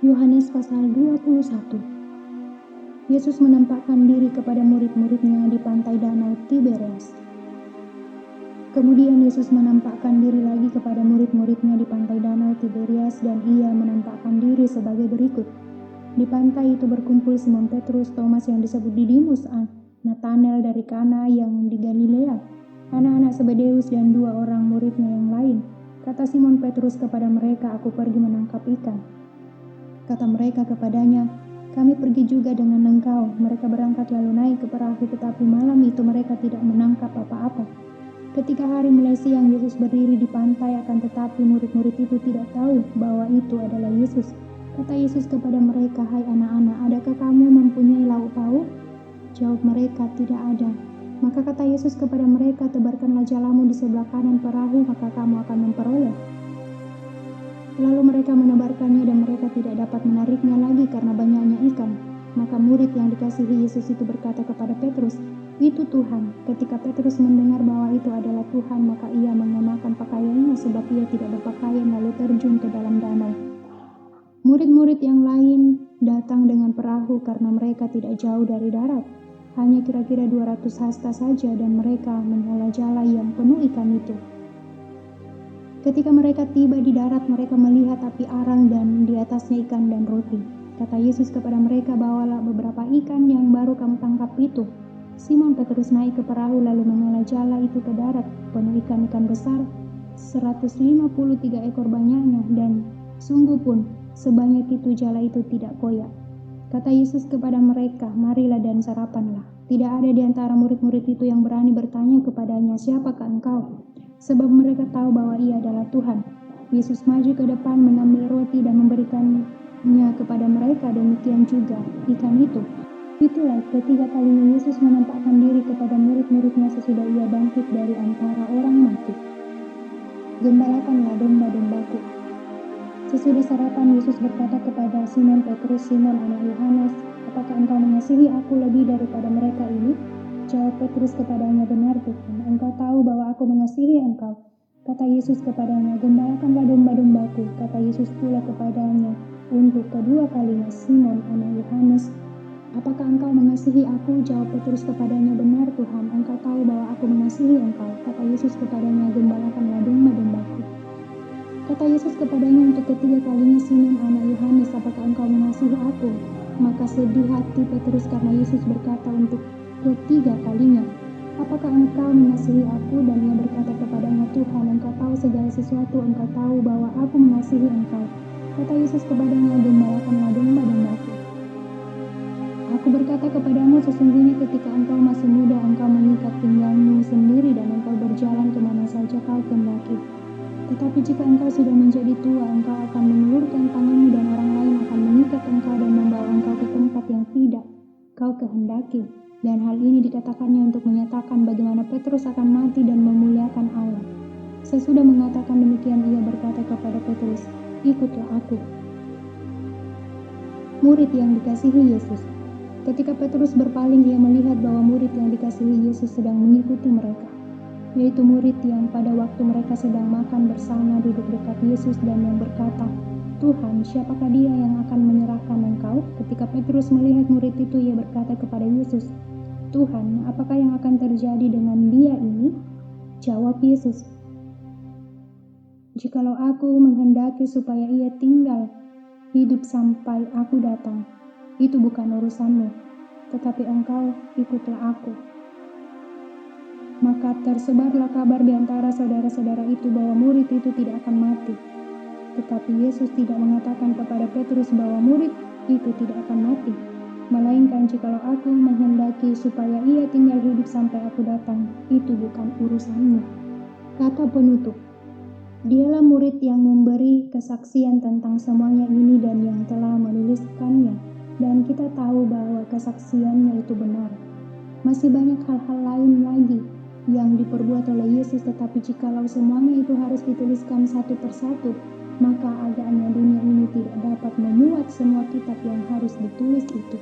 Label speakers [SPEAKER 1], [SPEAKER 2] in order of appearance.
[SPEAKER 1] Yohanes pasal 21. Yesus menampakkan diri kepada murid-muridnya di pantai danau Tiberias. Kemudian Yesus menampakkan diri lagi kepada murid-muridnya di pantai danau Tiberias dan ia menampakkan diri sebagai berikut. Di pantai itu berkumpul Simon Petrus, Thomas yang disebut Didimus, Nathanael dari Kana yang di Galilea, anak-anak Zebedeus dan 2 orang muridnya yang lain. Kata Simon Petrus kepada mereka, "Aku pergi menangkap ikan." Kata mereka kepadanya, "Kami pergi juga dengan engkau." Mereka berangkat lalu naik ke perahu, tetapi malam itu mereka tidak menangkap apa-apa. Ketika hari mulai siang, Yesus berdiri di pantai, akan tetapi murid-murid itu tidak tahu bahwa itu adalah Yesus. Kata Yesus kepada mereka, "Hai anak-anak, adakah kamu mempunyai lauk pauk?" Jawab mereka, "Tidak ada." Maka kata Yesus kepada mereka, "Tebarkanlah jalamu di sebelah kanan perahu, maka kamu akan memperoleh." Lalu mereka menebarkannya dan mereka tidak dapat menariknya lagi karena banyaknya ikan. Maka murid yang dikasihi Yesus itu berkata kepada Petrus, "Itu Tuhan." Ketika Petrus mendengar bahwa itu adalah Tuhan, maka ia mengenakan pakaiannya sebab ia tidak berpakaian lalu terjun ke dalam danau. Murid-murid yang lain datang dengan perahu karena mereka tidak jauh dari darat, hanya kira-kira 200 hasta saja, dan mereka menyala jala yang penuh ikan itu. Ketika mereka tiba di darat, mereka melihat api arang dan di atasnya ikan dan roti. Kata Yesus kepada mereka, "Bawalah beberapa ikan yang baru kamu tangkap itu." Simon Petrus naik ke perahu lalu mengolah jala itu ke darat, penuh ikan-ikan besar, 153 ekor banyaknya, dan sungguh pun sebanyak itu jala itu tidak koyak. Kata Yesus kepada mereka, "Marilah dan sarapanlah." Tidak ada di antara murid-murid itu yang berani bertanya kepadanya, "Siapakah engkau?" Sebab mereka tahu bahwa ia adalah Tuhan. Yesus maju ke depan, mengambil roti dan memberikannya kepada mereka, demikian juga ikan itu. Itulah ketiga kalinya Yesus menampakkan diri kepada murid-muridnya sesudah ia bangkit dari antara orang mati. Gembalakanlah domba-dombaku. Sesudah sarapan, Yesus berkata kepada Simon Petrus, "Simon anak Yohanes, apakah engkau mengasihi aku lebih daripada mereka ini?" Jawab Petrus kepadanya, "Benar Tuhan, engkau tahu bahwa aku mengasihi engkau." Kata Yesus kepadanya, "Gembalakanlah domba-dombaku." Kata Yesus pula kepadanya untuk kedua kalinya, "Simon anak Yohanes, apakah engkau mengasihi aku?" Jawab Petrus kepadanya, "Benar Tuhan, engkau tahu bahwa aku mengasihi engkau." Kata Yesus kepadanya, "Gembalakanlah domba-dombaku." Kata Yesus kepadanya untuk ketiga kalinya, "Simon anak Yohanes, apakah engkau mengasihi aku?" Maka sedih hati Petrus karena Yesus berkata untuk ketiga kalinya, "Apakah engkau mengasihi aku?" Dan ia berkata kepadanya, "Tuhan, engkau tahu segala sesuatu, engkau tahu bahwa aku mengasihi engkau." Kata Yesus kepadanya, "Gembalakanlah domba-dombaku. Aku berkata kepadamu, sesungguhnya ketika engkau masih muda, engkau mengikat pinggangmu sendiri dan engkau berjalan kemana saja kau kehendaki. Tetapi jika engkau sudah menjadi tua, engkau akan mengulurkan tanganmu dan orang lain akan mengikat engkau dan membawa engkau ke tempat yang tidak kau kehendaki." Dan hal ini dikatakannya untuk menyatakan bagaimana Petrus akan mati dan memuliakan Allah. Sesudah mengatakan demikian, ia berkata kepada Petrus, "Ikutlah aku." Murid yang dikasihi Yesus. Ketika Petrus berpaling, ia melihat bahwa murid yang dikasihi Yesus sedang mengikuti mereka, yaitu murid yang pada waktu mereka sedang makan bersama duduk dekat Yesus dan yang berkata, "Tuhan, siapakah dia yang akan menyerahkan engkau?" Ketika Petrus melihat murid itu, ia berkata kepada Yesus, "Tuhan, apakah yang akan terjadi dengan dia ini?" Jawab Yesus, "Jikalau aku menghendaki supaya ia tinggal hidup sampai aku datang, itu bukan urusanmu, tetapi engkau ikutlah aku." Maka tersebarlah kabar di antara saudara-saudara itu bahwa murid itu tidak akan mati. Tetapi Yesus tidak mengatakan kepada Petrus bahwa murid itu tidak akan mati, melainkan jikalau aku menghendaki supaya ia tinggal hidup sampai aku datang, itu bukan urusanmu. Kata penutup. Dialah murid yang memberi kesaksian tentang semuanya ini dan yang telah menuliskannya, dan kita tahu bahwa kesaksiannya itu benar. Masih banyak hal-hal lain lagi yang diperbuat oleh Yesus, tetapi jikalau semuanya itu harus dituliskan satu persatu, maka agaknya dunia ini tidak dapat memuat semua kitab yang harus ditulis itu.